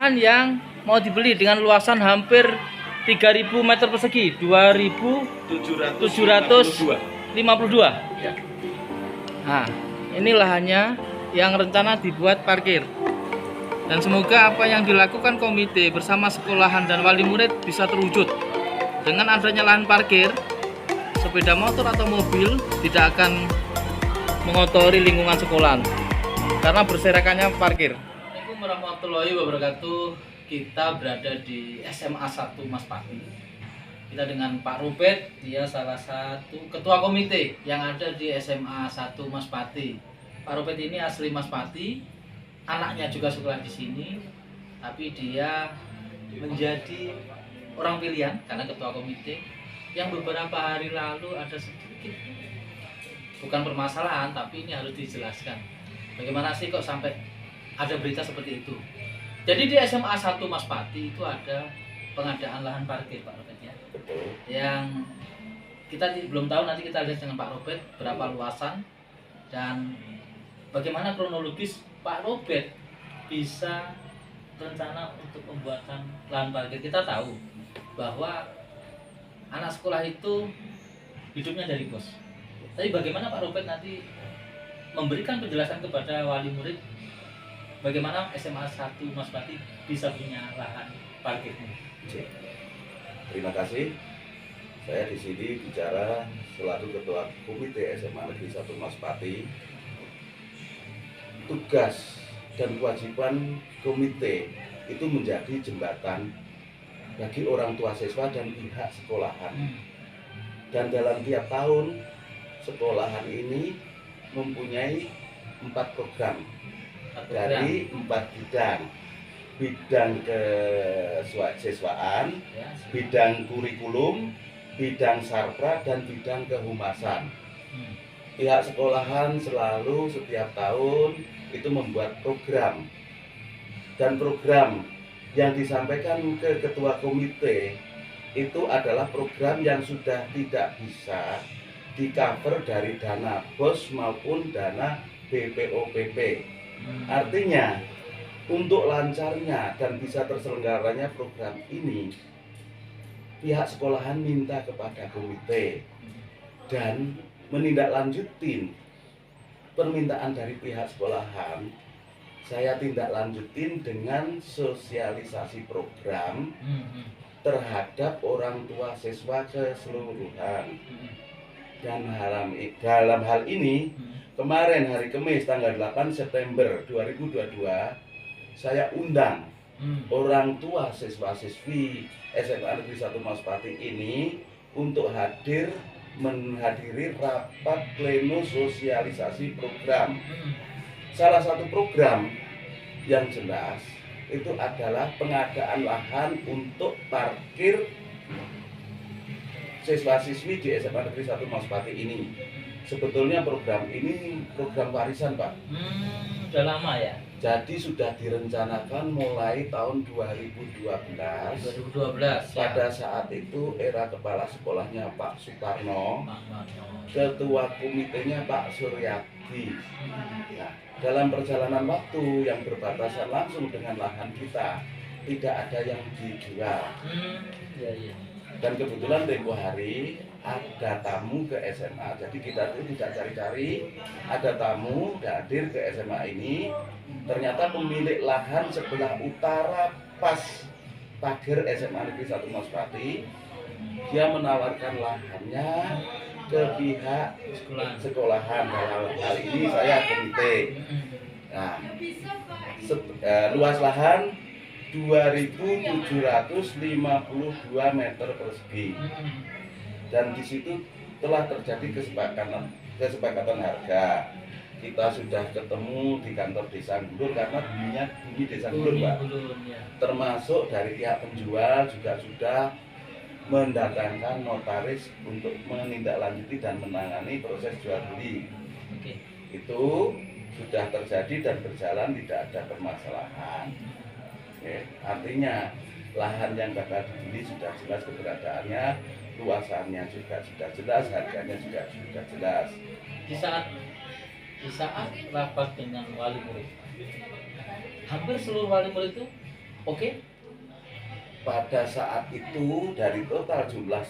lahan yang mau dibeli dengan luasan hampir 3.000 meter persegi, 2.752. Ya. Nah, ini lahannya yang rencana dibuat parkir. Dan semoga apa yang dilakukan komite bersama sekolahan dan wali murid bisa terwujud. Dengan adanya lahan parkir, sepeda motor atau mobil tidak akan mengotori lingkungan sekolahan karena berserakannya parkir. Assalamualaikum warahmatullahi wabarakatuh. Kita berada di SMA 1 Maspati. Kita dengan Pak Robert, dia salah satu ketua komite yang ada di SMA 1 Maspati. Pak Robert ini asli Maspati, anaknya juga sekolah di sini, tapi dia menjadi orang pilihan karena ketua komite yang beberapa hari lalu ada sedikit, bukan permasalahan, tapi ini harus dijelaskan. Bagaimana sih kok sampai ada berita seperti itu? Jadi di SMA 1 Maspati itu ada pengadaan lahan parkir, Pak Robert ya. Yang kita belum tahu, nanti kita lihat dengan Pak Robert berapa luasan dan bagaimana kronologis Pak Robert bisa rencana untuk pembuatan lahan parkir. Kita tahu bahwa anak sekolah itu hidupnya dari bos. Tapi bagaimana Pak Robert nanti memberikan penjelasan kepada wali murid bagaimana SMA 1 Maspati bisa punya lahan parkir? Terima kasih. Saya di sini bicara selaku ketua komite SMA Negeri 1 Maspati. Tugas dan kewajiban komite itu menjadi jembatan bagi orang tua siswa dan pihak sekolahan. Dan dalam tiap tahun sekolahan ini mempunyai 4 program dari 4 bidang. Bidang kesiswaan, bidang kurikulum, bidang sarpra, dan bidang kehumasan. Pihak sekolahan selalu setiap tahun itu membuat program, dan program yang disampaikan ke ketua komite itu adalah program yang sudah tidak bisa di cover dari dana BOS maupun dana BPOPP. Artinya untuk lancarnya dan bisa terselenggaranya program ini, pihak sekolahan minta kepada komite dan menindaklanjutin permintaan dari pihak sekolahan. Saya tindak lanjutin dengan sosialisasi program terhadap orang tua siswa keseluruhan. Dan dalam hal ini, kemarin hari Kamis tanggal 8 September 2022, saya undang orang tua siswa-siswi SMA Negeri 1 Maspati ini untuk menghadiri rapat pleno sosialisasi program. Salah satu program yang jelas itu adalah pengadaan lahan untuk parkir siswa-siswi di SMA Negeri 1 Maspati ini. Sebetulnya program ini program warisan, Pak. Sudah lama ya? Jadi sudah direncanakan mulai tahun 2012. Pada saat itu era kepala sekolahnya Pak Suparno, ketua komitenya Pak Suryadi. Nah, dalam perjalanan waktu yang berbatasan langsung dengan lahan kita, tidak ada yang dijual. Dan kebetulan tempo hari ada tamu ke SMA, jadi kita itu tidak cari-cari, ada tamu hadir ke SMA ini. Ternyata pemilik lahan sebelah utara pas pagar SMA Negeri 1 Maspati, dia menawarkan lahannya ke pihak sekolahan. Dalam hal ini saya komite. Nah, luas lahan 2.752 meter persegi, dan di situ telah terjadi kesepakatan harga. Kita sudah ketemu di kantor Desa Gulur karena bumi Desa Gulur, Pak. Termasuk dari pihak penjual juga sudah mendatangkan notaris untuk menindaklanjuti dan menangani proses jual beli. Itu sudah terjadi dan berjalan, tidak ada permasalahan. Artinya lahan yang bakal dibeli sudah jelas keberadaannya, luasannya juga sudah jelas, harganya juga sudah jelas. Di saat rapat dengan wali murid, hampir seluruh wali murid itu Oke. Pada saat itu dari total jumlah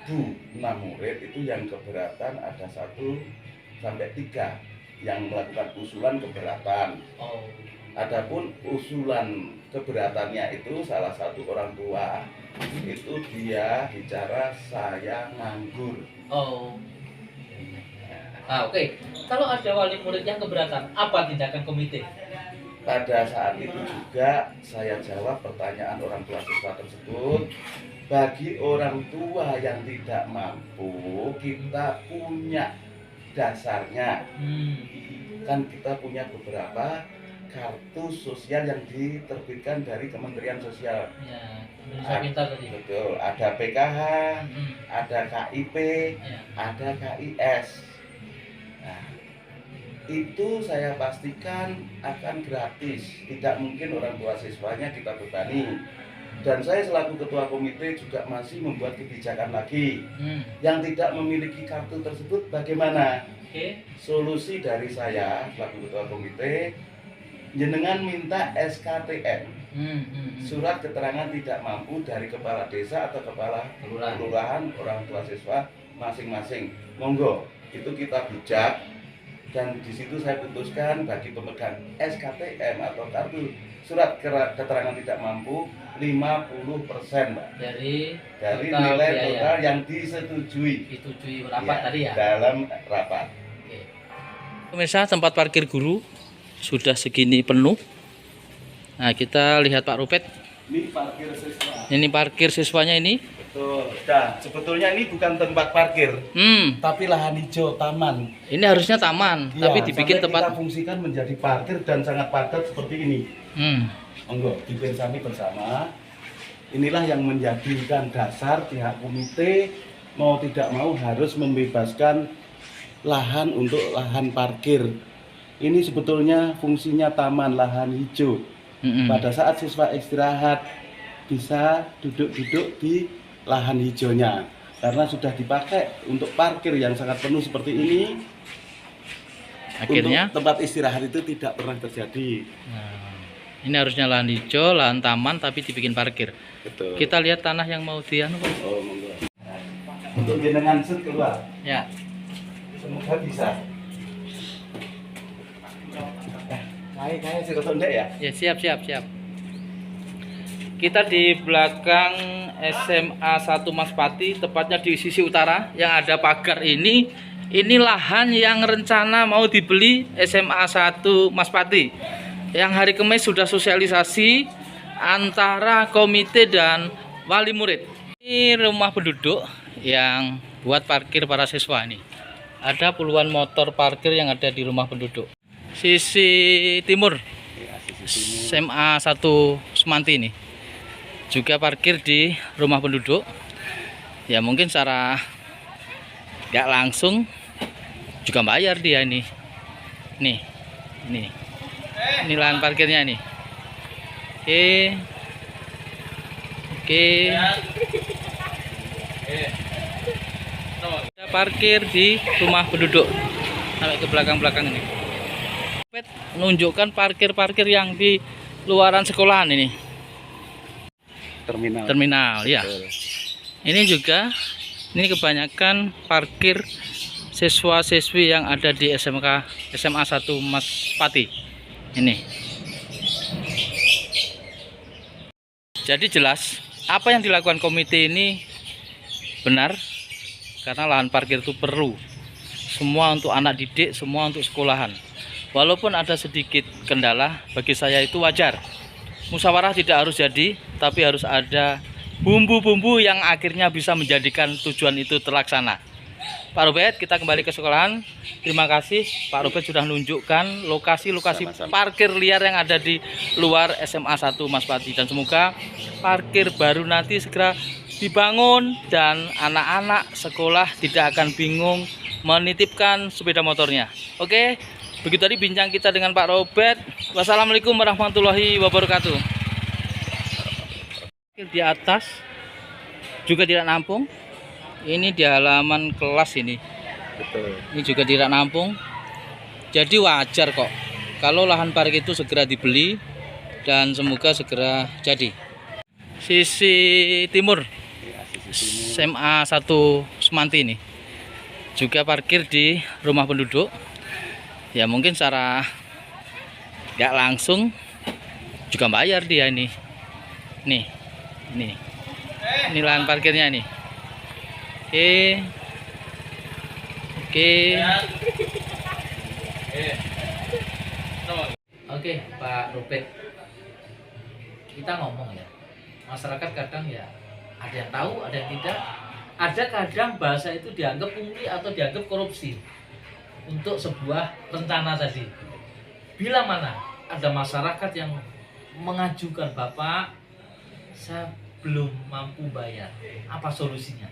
1.006 murid itu yang keberatan ada 1 sampai 3 yang melakukan usulan keberatan. Oh. Adapun usulan keberatannya itu salah satu orang tua itu dia bicara saya nganggur. Oh. Oke. Kalau ada wali murid yang keberatan, apa tindakan komite? Pada saat itu juga saya jawab pertanyaan orang tua siswa tersebut. Bagi orang tua yang tidak mampu, kita punya dasarnya. Kan kita punya beberapa kartu sosial yang diterbitkan dari Kementerian Sosial. Ya, Indonesia Pintar tadi. Betul, ada PKH, ada KIP, Ya. ada KIS. Nah, itu saya pastikan akan gratis, tidak mungkin orang tua siswanya kita bebani. Dan saya selaku ketua komite juga masih membuat kebijakan lagi. Yang tidak memiliki kartu tersebut bagaimana? Solusi dari saya selaku ketua komite, jenengan minta SKTM, surat keterangan tidak mampu dari kepala desa atau kepala kelurahan orang tua siswa masing-masing. Monggo, itu kita bijak. Dan di situ saya putuskan bagi pemegang SKTM atau kartu surat keterangan tidak mampu 50%, Mbak. Dari nilai total yang disetujui rapat tadi ya. Dalam rapat. Pemirsa, tempat parkir guru sudah segini penuh. Nah, kita lihat Pak Rupet. Ini parkir siswa. Ini parkir siswanya ini. Betul. Nah, sebetulnya ini bukan tempat parkir, tapi lahan hijau taman. Ini harusnya taman, Ya, tapi dibikin tempat. Kita fungsikan menjadi parkir dan sangat padat seperti ini. Monggo, dibersami bersama. Inilah yang menjadikan dasar pihak komite mau tidak mau harus membebaskan lahan untuk lahan parkir. Ini sebetulnya fungsinya taman lahan hijau. Pada saat siswa istirahat bisa duduk-duduk di lahan hijaunya, karena sudah dipakai untuk parkir yang sangat penuh seperti ini. Akhirnya untuk tempat istirahat itu tidak pernah terjadi. Ini harusnya lahan hijau, lahan taman, tapi dibikin parkir. Betul. Kita lihat tanah yang mau dianu. Oh, monggo. Untuk jenengan set keluar. Ya. Semoga bisa. Kayak sih ndek ya. Ya, siap. Kita di belakang SMA 1 Maspati, tepatnya di sisi utara yang ada pagar ini. Ini lahan yang rencana mau dibeli SMA 1 Maspati. Yang hari Kamis sudah sosialisasi antara komite dan wali murid. Ini rumah penduduk yang buat parkir para siswa ini. Ada puluhan motor parkir yang ada di rumah penduduk. Sisi timur SMA 1 Semanti ini juga parkir di rumah penduduk. Ya mungkin secara nggak langsung juga bayar dia ini. Nih, ini lahan parkirnya nih. Oke. Ada parkir di rumah penduduk sampai ke belakang ini. Menunjukkan parkir yang di luaran sekolahan ini. Terminal ya. Betul. Ini juga kebanyakan parkir siswa-siswi yang ada di SMA 1 Maspati ini. Jadi jelas apa yang dilakukan komite ini benar, karena lahan parkir itu perlu semua untuk anak didik, semua untuk sekolahan. Walaupun ada sedikit kendala, bagi saya itu wajar. Musyawarah tidak harus jadi, tapi harus ada bumbu-bumbu yang akhirnya bisa menjadikan tujuan itu terlaksana. Pak Robert, kita kembali ke sekolahan. Terima kasih Pak Robert sudah menunjukkan lokasi-lokasi parkir liar yang ada di luar SMA 1 Maspati. Dan semoga parkir baru nanti segera dibangun dan anak-anak sekolah tidak akan bingung menitipkan sepeda motornya. Oke. Begitu tadi bincang kita dengan Pak Robert. Wassalamualaikum warahmatullahi wabarakatuh. Di atas juga tidak nampung. Ini di halaman kelas ini. Betul. Ini juga tidak nampung. Jadi wajar kok kalau lahan parkir itu segera dibeli dan semoga segera jadi. Sisi timur SMA 1 Semanti ini juga parkir di rumah penduduk. Ya mungkin secara nggak langsung juga bayar dia ini. Ini lahan parkirnya nih. Oke, Pak Robert. Kita ngomong ya. Masyarakat kadang ya ada yang tahu, ada yang tidak. Ada kadang bahasa itu dianggap pungli atau dianggap korupsi untuk sebuah rencana tadi. Bila mana ada masyarakat yang mengajukan, Bapak, saya belum mampu bayar, apa solusinya?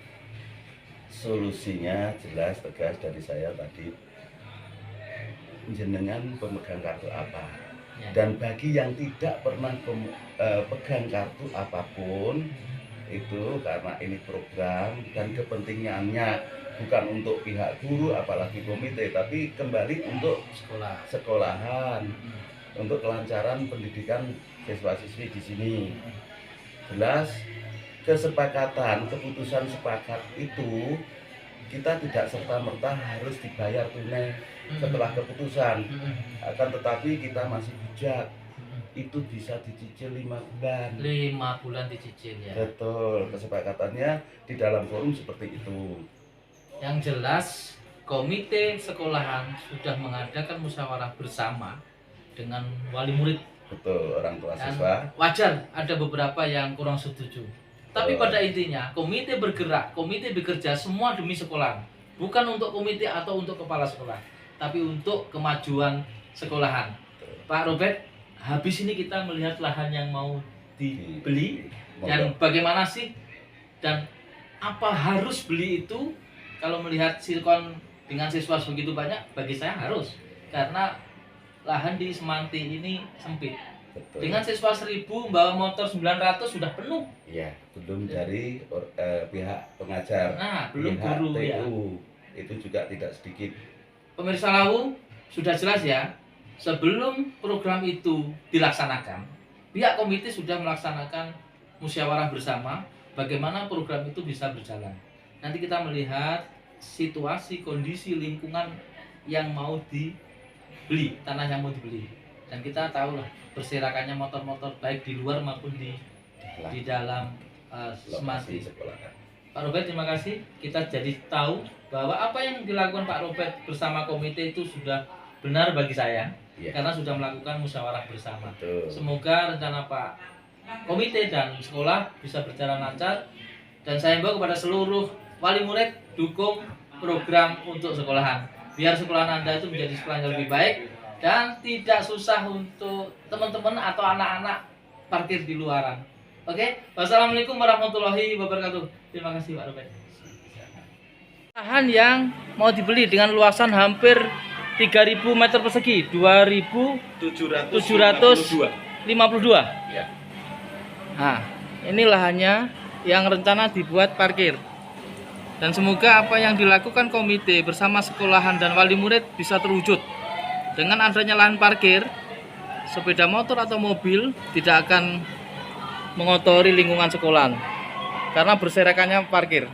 Solusinya jelas tegas dari saya tadi, jenengan pemegang kartu apa? Ya. Dan bagi yang tidak pernah pegang kartu apapun, itu karena ini program dan kepentingannya bukan untuk pihak guru apalagi komite, tapi kembali untuk sekolahan, untuk kelancaran pendidikan siswa-siswi di sini. Jelas kesepakatan, keputusan sepakat itu kita tidak serta-merta harus dibayar tunai setelah keputusan, akan tetapi kita masih bijak. Itu bisa dicicil 5 bulan. 5 bulan dicicil ya. Betul, kesepakatannya di dalam forum seperti itu. Yang jelas komite sekolahan sudah mengadakan musyawarah bersama dengan wali murid. Betul, orang tua Dan siswa. wajar ada beberapa yang kurang setuju. Tapi pada intinya komite bergerak, komite bekerja semua demi sekolah. Bukan untuk komite atau untuk kepala sekolah, tapi untuk kemajuan sekolahan. Pak Robert, habis ini kita melihat lahan yang mau dibeli dan bagaimana sih dan apa harus beli itu. Kalau melihat silkon dengan siswa begitu banyak, bagi saya harus, karena lahan di Semanti ini sempit. Betul. Dengan siswa 1000 bawa motor 900 sudah penuh. Iya, belum dari pihak pengajar. Nah, belum pihak guru TU, ya. itu juga tidak sedikit. Pemirsa Lahu, sudah jelas ya. Sebelum program itu dilaksanakan, pihak komite sudah melaksanakan musyawarah bersama bagaimana program itu bisa berjalan. Nanti kita melihat situasi, kondisi lingkungan yang mau dibeli, tanah yang mau dibeli. Dan kita tahu lah berserakannya motor-motor baik di luar maupun di dalam Semanti. Pak Robert, terima kasih. Kita jadi tahu bahwa apa yang dilakukan Pak Robert bersama komite itu sudah benar bagi saya. Ya. Karena sudah melakukan musyawarah bersama. Betul. Semoga rencana Pak komite dan sekolah bisa berjalan lancar. Dan saya himbau kepada seluruh wali murid, dukung program untuk sekolahan. Biar sekolahan Anda itu menjadi sekolah yang lebih baik dan tidak susah untuk teman-teman atau anak-anak parkir di luaran. Oke, wassalamualaikum warahmatullahi wabarakatuh. Terima kasih Pak Robert. Lahan yang mau dibeli dengan luasan hampir 3.000 meter persegi, 2.752. Ya. Nah, ini lahannya yang rencana dibuat parkir. Dan semoga apa yang dilakukan komite bersama sekolahan dan wali murid bisa terwujud. Dengan adanya lahan parkir, sepeda motor atau mobil tidak akan mengotori lingkungan sekolahan karena berserakannya parkir.